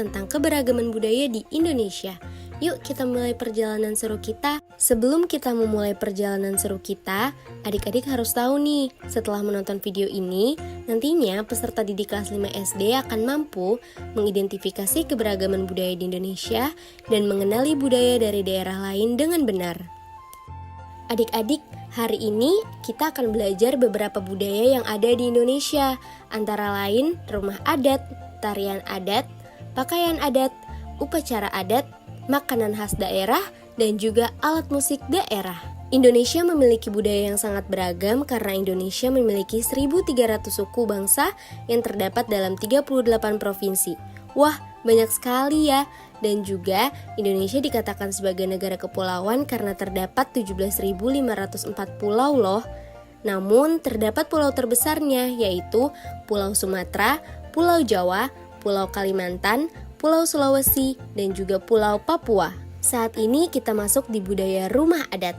tentang keberagaman budaya di Indonesia. Yuk kita mulai perjalanan seru kita. Sebelum kita memulai perjalanan seru kita, adik-adik harus tahu nih, setelah menonton video ini, nantinya peserta didik kelas 5 SD akan mampu mengidentifikasi keberagaman budaya di Indonesia dan mengenali budaya dari daerah lain dengan benar. Adik-adik, hari ini kita akan belajar beberapa budaya yang ada di Indonesia, antara lain rumah adat, tarian adat, pakaian adat, upacara adat, makanan khas daerah, dan juga alat musik daerah. Indonesia memiliki budaya yang sangat beragam karena Indonesia memiliki 1.300 suku bangsa yang terdapat dalam 38 provinsi. Wah, banyak sekali ya. Dan juga Indonesia dikatakan sebagai negara kepulauan karena terdapat 17.504 pulau loh. Namun terdapat pulau terbesarnya yaitu Pulau Sumatera, Pulau Jawa, Pulau Kalimantan, Pulau Sulawesi, dan juga Pulau Papua. Saat ini kita masuk di budaya rumah adat.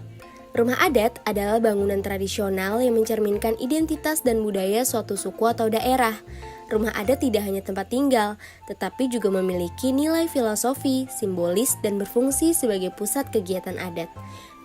Rumah adat adalah bangunan tradisional yang mencerminkan identitas dan budaya suatu suku atau daerah. Rumah adat tidak hanya tempat tinggal, tetapi juga memiliki nilai filosofi, simbolis, dan berfungsi sebagai pusat kegiatan adat.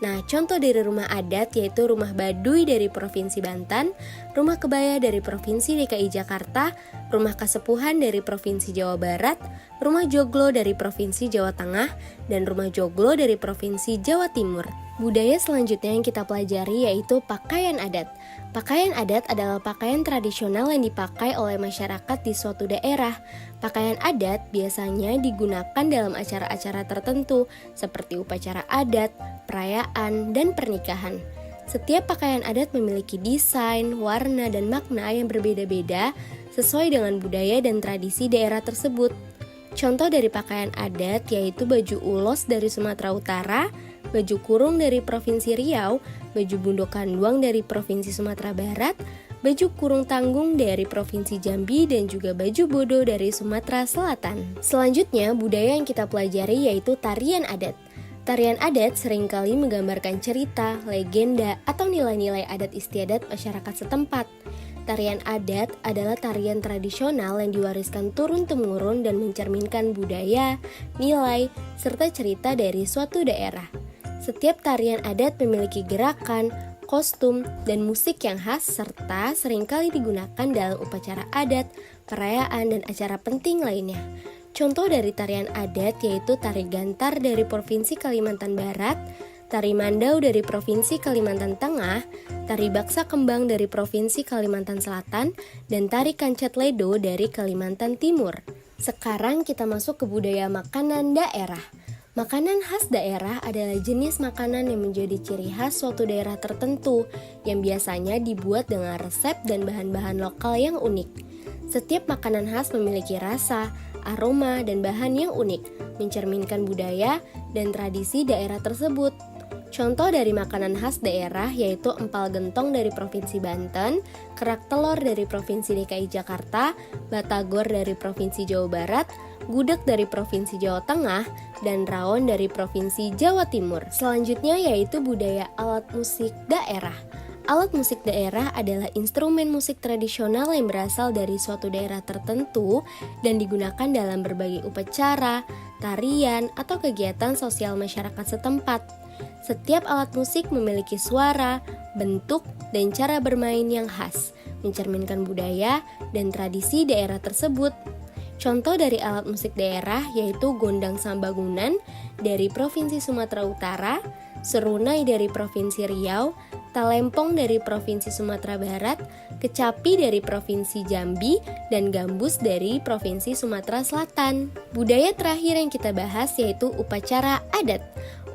Nah, contoh dari rumah adat yaitu rumah Baduy dari Provinsi Banten, rumah kebaya dari Provinsi DKI Jakarta, rumah kasepuhan dari Provinsi Jawa Barat, rumah joglo dari Provinsi Jawa Tengah, dan rumah joglo dari Provinsi Jawa Timur. Budaya selanjutnya yang kita pelajari yaitu pakaian adat. Pakaian adat adalah pakaian tradisional yang dipakai oleh masyarakat di suatu daerah. Pakaian adat biasanya digunakan dalam acara-acara tertentu seperti upacara adat, perayaan, dan pernikahan. Setiap pakaian adat memiliki desain, warna, dan makna yang berbeda-beda sesuai dengan budaya dan tradisi daerah tersebut. Contoh dari pakaian adat yaitu baju ulos dari Sumatera Utara, baju kurung dari Provinsi Riau, baju bundo kanduang dari Provinsi Sumatera Barat, baju kurung tanggung dari Provinsi Jambi, dan juga baju bodo dari Sumatera Selatan. Selanjutnya, budaya yang kita pelajari yaitu tarian adat. Tarian adat seringkali menggambarkan cerita, legenda, atau nilai-nilai adat istiadat masyarakat setempat. Tarian adat adalah tarian tradisional yang diwariskan turun-temurun dan mencerminkan budaya, nilai, serta cerita dari suatu daerah. Setiap tarian adat memiliki gerakan, kostum, dan musik yang khas serta seringkali digunakan dalam upacara adat, perayaan, dan acara penting lainnya. Contoh dari tarian adat yaitu tari gantar dari Provinsi Kalimantan Barat, tari mandau dari Provinsi Kalimantan Tengah, tari baksa kembang dari Provinsi Kalimantan Selatan, dan tari kancet ledo dari Kalimantan Timur. Sekarang kita masuk ke budaya makanan daerah. Makanan khas daerah adalah jenis makanan yang menjadi ciri khas suatu daerah tertentu yang biasanya dibuat dengan resep dan bahan-bahan lokal yang unik. Setiap makanan khas memiliki rasa, aroma, dan bahan yang unik, mencerminkan budaya dan tradisi daerah tersebut. Contoh dari makanan khas daerah yaitu empal gentong dari Provinsi Banten, kerak telur dari Provinsi DKI Jakarta, batagor dari Provinsi Jawa Barat, gudeg dari Provinsi Jawa Tengah, dan rawon dari Provinsi Jawa Timur. Selanjutnya yaitu budaya alat musik daerah. Alat musik daerah adalah instrumen musik tradisional yang berasal dari suatu daerah tertentu dan digunakan dalam berbagai upacara, tarian, atau kegiatan sosial masyarakat setempat. Setiap alat musik memiliki suara, bentuk, dan cara bermain yang khas, mencerminkan budaya dan tradisi daerah tersebut. Contoh dari alat musik daerah yaitu gondang sambagunan dari Provinsi Sumatera Utara, serunai dari Provinsi Riau, talempong dari Provinsi Sumatera Barat, kecapi dari Provinsi Jambi, dan gambus dari Provinsi Sumatera Selatan. Budaya terakhir yang kita bahas yaitu upacara adat.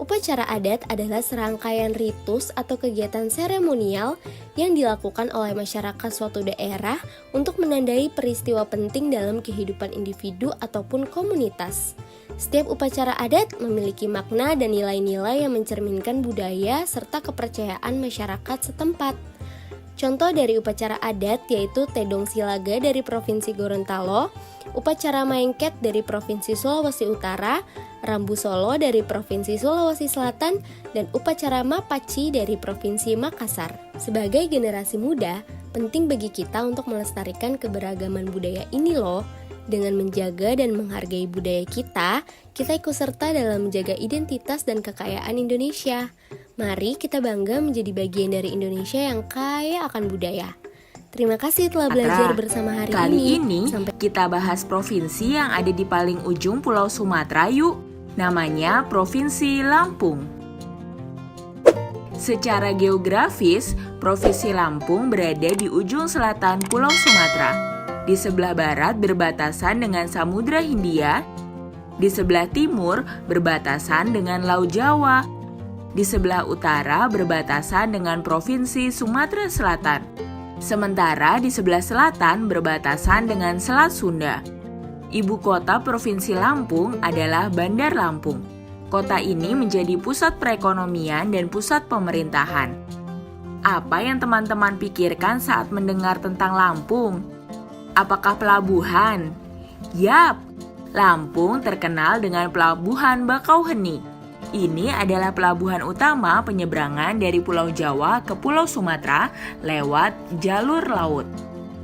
Upacara adat adalah serangkaian ritus atau kegiatan seremonial yang dilakukan oleh masyarakat suatu daerah untuk menandai peristiwa penting dalam kehidupan individu ataupun komunitas. Setiap upacara adat memiliki makna dan nilai-nilai yang mencerminkan budaya serta kepercayaan masyarakat setempat. Contoh dari upacara adat yaitu Tedong Silaga dari Provinsi Gorontalo, upacara Maengket dari Provinsi Sulawesi Utara, Rambu Solo dari Provinsi Sulawesi Selatan, dan upacara Mapaci dari Provinsi Makassar. Sebagai generasi muda, penting bagi kita untuk melestarikan keberagaman budaya ini loh. Dengan menjaga dan menghargai budaya kita ikut serta dalam menjaga identitas dan kekayaan Indonesia. Mari kita bangga menjadi bagian dari Indonesia yang kaya akan budaya. Terima kasih telah belajar bersama hari kali ini. Sampai kita bahas provinsi yang ada di paling ujung Pulau Sumatera yuk. Namanya Provinsi Lampung. Secara geografis, Provinsi Lampung berada di ujung selatan Pulau Sumatera. Di sebelah barat berbatasan dengan Samudra Hindia, di sebelah timur berbatasan dengan Laut Jawa, di sebelah utara berbatasan dengan Provinsi Sumatera Selatan, sementara di sebelah selatan berbatasan dengan Selat Sunda. Ibu kota Provinsi Lampung adalah Bandar Lampung. Kota ini menjadi pusat perekonomian dan pusat pemerintahan. Apa yang teman-teman pikirkan saat mendengar tentang Lampung? Apakah pelabuhan? Yap, Lampung terkenal dengan Pelabuhan Bakauheni. Ini adalah pelabuhan utama penyeberangan dari Pulau Jawa ke Pulau Sumatera lewat jalur laut.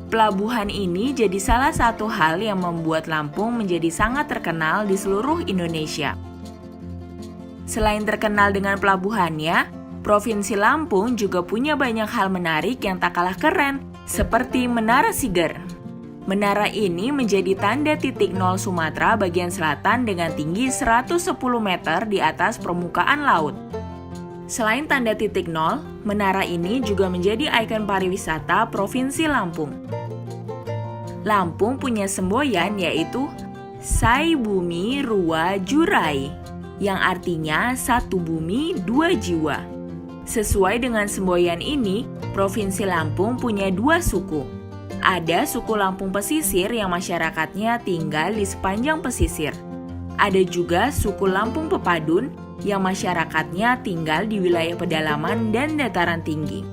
Pelabuhan ini jadi salah satu hal yang membuat Lampung menjadi sangat terkenal di seluruh Indonesia. Selain terkenal dengan pelabuhannya, Provinsi Lampung juga punya banyak hal menarik yang tak kalah keren, seperti Menara Siger. Menara ini menjadi tanda titik nol Sumatera bagian selatan dengan tinggi 110 meter di atas permukaan laut. Selain tanda titik nol, menara ini juga menjadi ikon pariwisata Provinsi Lampung. Lampung punya semboyan yaitu Sai Bumi Rua Jurai, yang artinya satu bumi dua jiwa. Sesuai dengan semboyan ini, Provinsi Lampung punya dua suku. Ada suku Lampung Pesisir yang masyarakatnya tinggal di sepanjang pesisir. Ada juga suku Lampung Pepadun yang masyarakatnya tinggal di wilayah pedalaman dan dataran tinggi.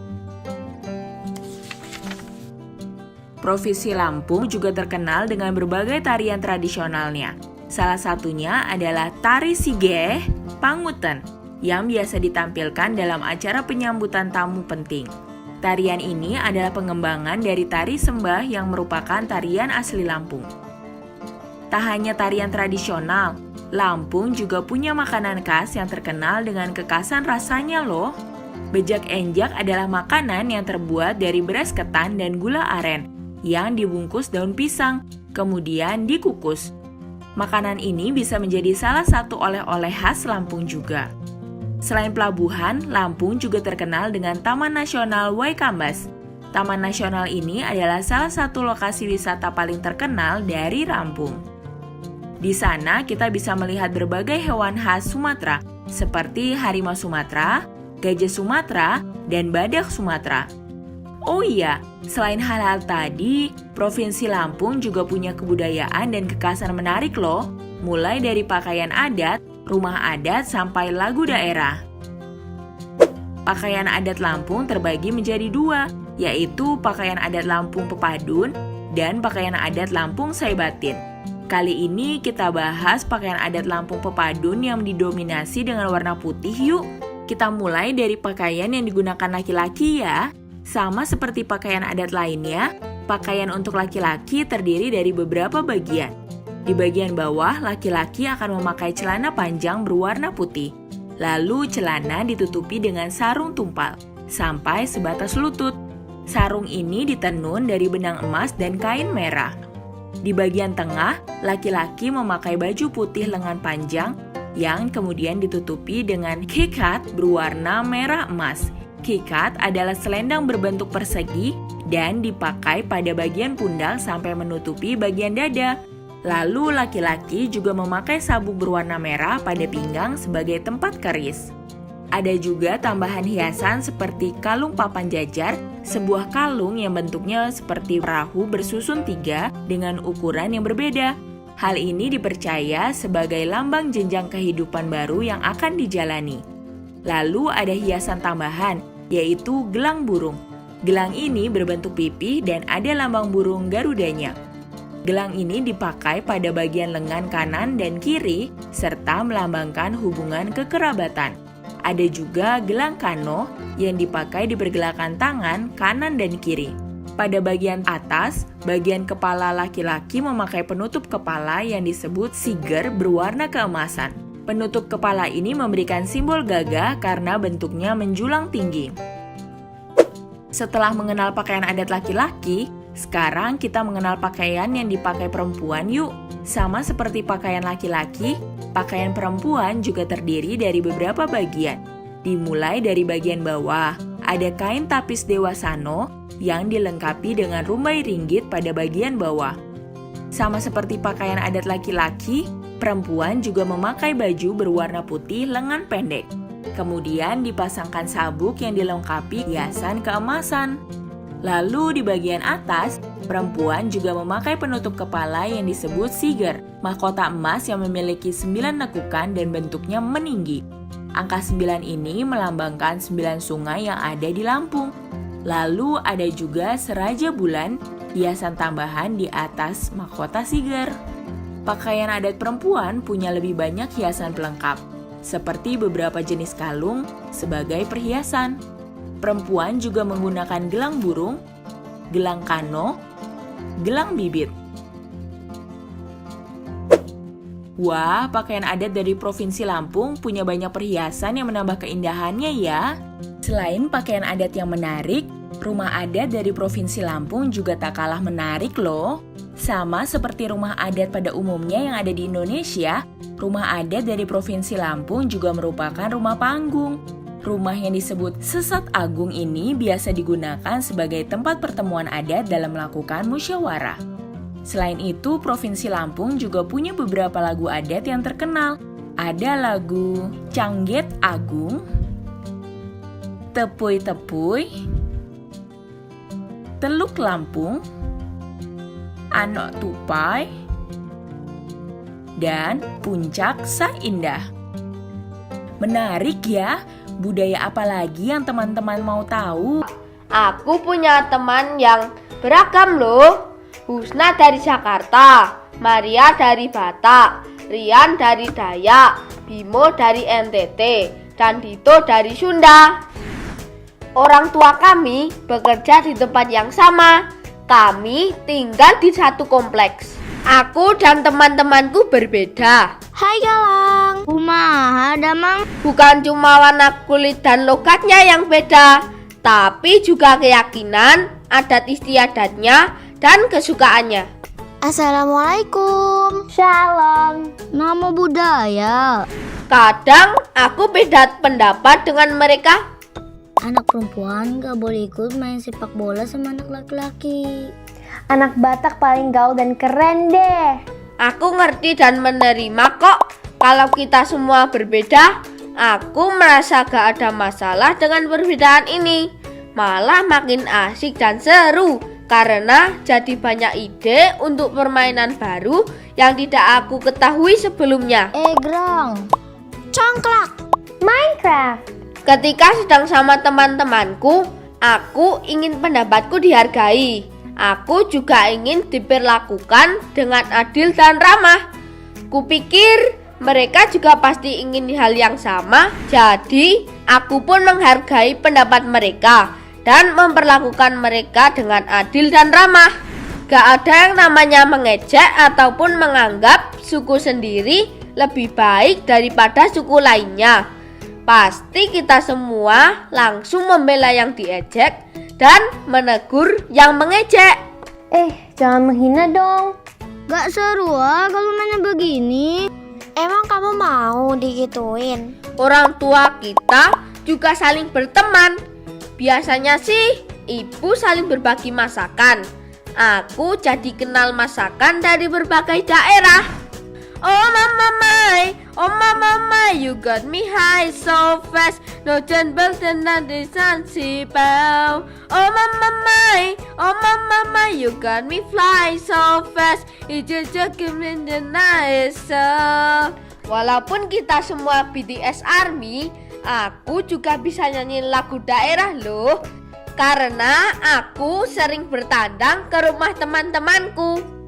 Provinsi Lampung juga terkenal dengan berbagai tarian tradisionalnya. Salah satunya adalah Tari Sigeh Panguten yang biasa ditampilkan dalam acara penyambutan tamu penting. Tarian ini adalah pengembangan dari tari sembah yang merupakan tarian asli Lampung. Tak hanya tarian tradisional, Lampung juga punya makanan khas yang terkenal dengan kekhasan rasanya loh. Bejak enjak adalah makanan yang terbuat dari beras ketan dan gula aren yang dibungkus daun pisang, kemudian dikukus. Makanan ini bisa menjadi salah satu oleh-oleh khas Lampung juga. Selain pelabuhan, Lampung juga terkenal dengan Taman Nasional Waikambas. Taman Nasional ini adalah salah satu lokasi wisata paling terkenal dari Lampung. Di sana kita bisa melihat berbagai hewan khas Sumatera, seperti harimau Sumatera, gajah Sumatera, dan badak Sumatera. Oh iya, selain hal-hal tadi, Provinsi Lampung juga punya kebudayaan dan kekhasan menarik loh, mulai dari pakaian adat, rumah adat, sampai lagu daerah. Pakaian adat Lampung terbagi menjadi dua, yaitu pakaian adat Lampung Pepadun dan pakaian adat Lampung Saibatin. Kali ini kita bahas pakaian adat Lampung Pepadun yang didominasi dengan warna putih yuk. Kita mulai dari pakaian yang digunakan laki-laki ya. Sama seperti pakaian adat lainnya, pakaian untuk laki-laki terdiri dari beberapa bagian. Di bagian bawah, laki-laki akan memakai celana panjang berwarna putih. Lalu celana ditutupi dengan sarung tumpal, sampai sebatas lutut. Sarung ini ditenun dari benang emas dan kain merah. Di bagian tengah, laki-laki memakai baju putih lengan panjang yang kemudian ditutupi dengan kikat berwarna merah emas. Kikat adalah selendang berbentuk persegi dan dipakai pada bagian pundak sampai menutupi bagian dada. Lalu laki-laki juga memakai sabuk berwarna merah pada pinggang sebagai tempat keris. Ada juga tambahan hiasan seperti kalung papan jajar, sebuah kalung yang bentuknya seperti perahu bersusun 3 dengan ukuran yang berbeda. Hal ini dipercaya sebagai lambang jenjang kehidupan baru yang akan dijalani. Lalu ada hiasan tambahan, yaitu gelang burung. Gelang ini berbentuk pipih dan ada lambang burung Garudanya. Gelang ini dipakai pada bagian lengan kanan dan kiri, serta melambangkan hubungan kekerabatan. Ada juga gelang kano yang dipakai di pergelangan tangan kanan dan kiri. Pada bagian atas, bagian kepala laki-laki memakai penutup kepala yang disebut siger berwarna keemasan. Penutup kepala ini memberikan simbol gagah karena bentuknya menjulang tinggi. Setelah mengenal pakaian adat laki-laki, sekarang kita mengenal pakaian yang dipakai perempuan yuk. Sama seperti pakaian laki-laki, pakaian perempuan juga terdiri dari beberapa bagian. Dimulai dari bagian bawah, ada kain tapis Dewa Sano yang dilengkapi dengan rumbai ringgit pada bagian bawah. Sama seperti pakaian adat laki-laki, perempuan juga memakai baju berwarna putih lengan pendek. Kemudian dipasangkan sabuk yang dilengkapi hiasan keemasan. Lalu di bagian atas, perempuan juga memakai penutup kepala yang disebut siger, mahkota emas yang memiliki 9 lekukan dan bentuknya meninggi. Angka 9 ini melambangkan 9 sungai yang ada di Lampung. Lalu ada juga seraja bulan, hiasan tambahan di atas mahkota siger. Pakaian adat perempuan punya lebih banyak hiasan pelengkap, seperti beberapa jenis kalung sebagai perhiasan. Perempuan juga menggunakan gelang burung, gelang kano, gelang bibit. Wah, pakaian adat dari Provinsi Lampung punya banyak perhiasan yang menambah keindahannya ya. Selain pakaian adat yang menarik, rumah adat dari Provinsi Lampung juga tak kalah menarik loh. Sama seperti rumah adat pada umumnya yang ada di Indonesia, rumah adat dari Provinsi Lampung juga merupakan rumah panggung. Rumah yang disebut Sesat Agung ini biasa digunakan sebagai tempat pertemuan adat dalam melakukan musyawarah. Selain itu, Provinsi Lampung juga punya beberapa lagu adat yang terkenal. Ada lagu Cangget Agung, Tepuy-Tepuy, Teluk Lampung, Anok Tupai, dan Puncak Saindah. Menarik ya, budaya apa lagi yang teman-teman mau tahu? Aku punya teman yang beragam loh. Husna dari Jakarta, Maria dari Batak, Rian dari Dayak, Bimo dari NTT, dan Dito dari Sunda. Orang tua kami bekerja di tempat yang sama. Kami tinggal di satu kompleks. Aku dan teman-temanku berbeda. Hai Galang, kumaha damang? Bukan cuma warna kulit dan logatnya yang beda, tapi juga keyakinan, adat istiadatnya, dan kesukaannya. Assalamualaikum. Shalom. Nama budaya. Kadang aku beda pendapat dengan mereka. Anak perempuan gak boleh ikut main sepak bola sama anak laki-laki. Anak Batak paling gaul dan keren deh. Aku ngerti dan menerima kok. Kalau kita semua berbeda, aku merasa gak ada masalah dengan perbedaan ini. Malah makin asik dan seru. Karena jadi banyak ide untuk permainan baru yang tidak aku ketahui sebelumnya. Grang, congklak, Minecraft. Ketika sedang sama teman-temanku, aku ingin pendapatku dihargai. Aku juga ingin diperlakukan dengan adil dan ramah. Kupikir mereka juga pasti ingin hal yang sama, jadi aku pun menghargai pendapat mereka dan memperlakukan mereka dengan adil dan ramah. Gak ada yang namanya mengejek ataupun menganggap suku sendiri lebih baik daripada suku lainnya. Pasti kita semua langsung membela yang diejek dan menegur yang mengejek. Jangan menghina dong. gak seru kalau mainnya begini. Emang kamu mau digituin? Orang tua kita juga saling berteman. Biasanya sih ibu saling berbagi masakan. Aku jadi kenal masakan dari berbagai daerah. Oh mama my, you got me high so fast. No jembel tenan di Zanzibar. Oh mama my, you got me fly so fast. It's just in the night. Walaupun kita semua BTS Army, aku juga bisa nyanyi lagu daerah loh. Karena aku sering bertandang ke rumah teman-temanku.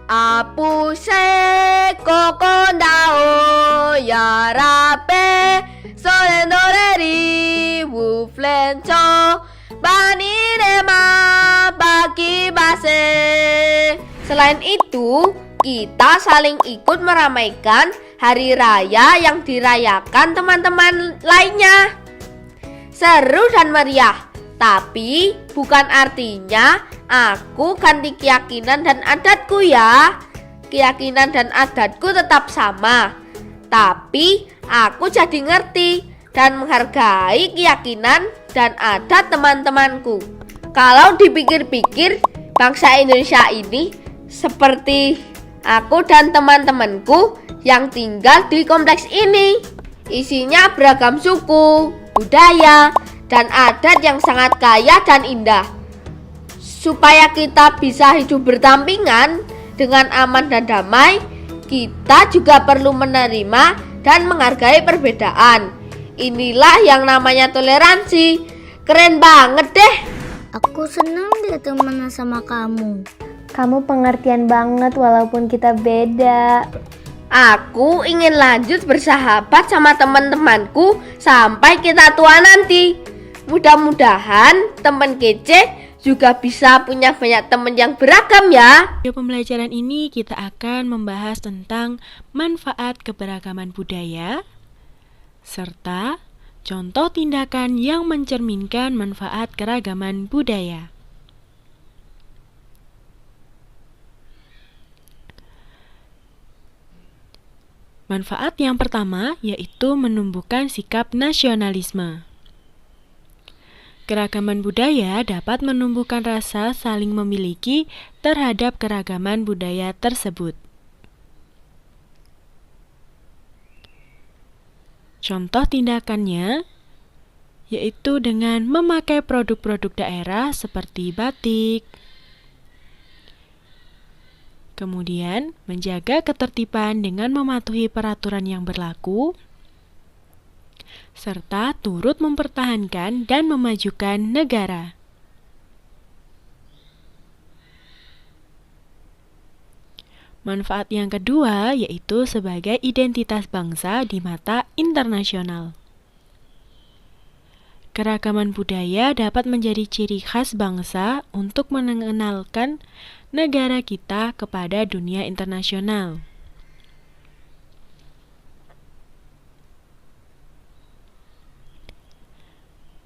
Apu se kokondao yarape solendoleri wuflenco banirema Asik. Selain itu, kita saling ikut meramaikan hari raya yang dirayakan teman-teman lainnya. Seru dan meriah, tapi bukan artinya aku ganti keyakinan dan adatku ya. Keyakinan dan adatku tetap sama, tapi aku jadi ngerti dan menghargai keyakinan dan adat teman-temanku. Kalau dipikir-pikir, bangsa Indonesia ini seperti aku dan teman-temanku yang tinggal di kompleks ini. Isinya beragam suku, budaya, dan adat yang sangat kaya dan indah. Supaya kita bisa hidup berdampingan dengan aman dan damai, kita juga perlu menerima dan menghargai perbedaan. Inilah yang namanya toleransi. Keren banget deh. Aku senang deh temenan sama kamu. Kamu pengertian banget walaupun kita beda. Aku ingin lanjut bersahabat sama teman-temanku sampai kita tua nanti. Mudah-mudahan teman kece juga bisa punya banyak teman yang beragam ya. Di pembelajaran ini kita akan membahas tentang manfaat keberagaman budaya serta contoh tindakan yang mencerminkan manfaat keragaman budaya. Manfaat yang pertama yaitu menumbuhkan sikap nasionalisme. Keragaman budaya dapat menumbuhkan rasa saling memiliki terhadap keragaman budaya tersebut. Contoh tindakannya yaitu dengan memakai produk-produk daerah seperti batik, kemudian menjaga ketertiban dengan mematuhi peraturan yang berlaku, serta turut mempertahankan dan memajukan negara. Manfaat yang kedua yaitu sebagai identitas bangsa di mata internasional. Keragaman budaya dapat menjadi ciri khas bangsa untuk mengenalkan negara kita kepada dunia internasional.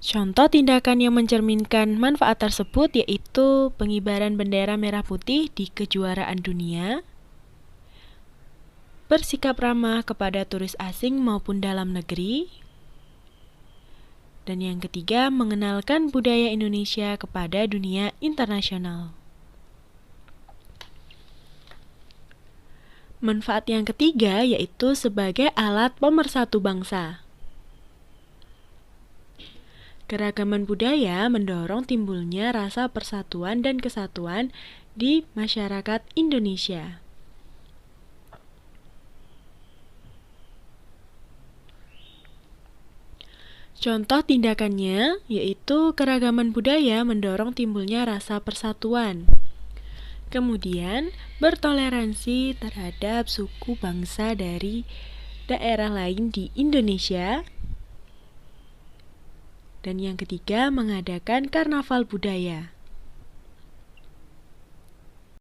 Contoh tindakan yang mencerminkan manfaat tersebut yaitu pengibaran bendera merah putih di kejuaraan dunia, bersikap ramah kepada turis asing maupun dalam negeri, dan yang ketiga mengenalkan budaya Indonesia kepada dunia internasional. Manfaat yang ketiga yaitu sebagai alat pemersatu bangsa. Keragaman budaya mendorong timbulnya rasa persatuan dan kesatuan di masyarakat Indonesia. Contoh tindakannya yaitu keragaman budaya mendorong timbulnya rasa persatuan. Kemudian bertoleransi terhadap suku bangsa dari daerah lain di Indonesia. Dan yang ketiga, mengadakan karnaval budaya.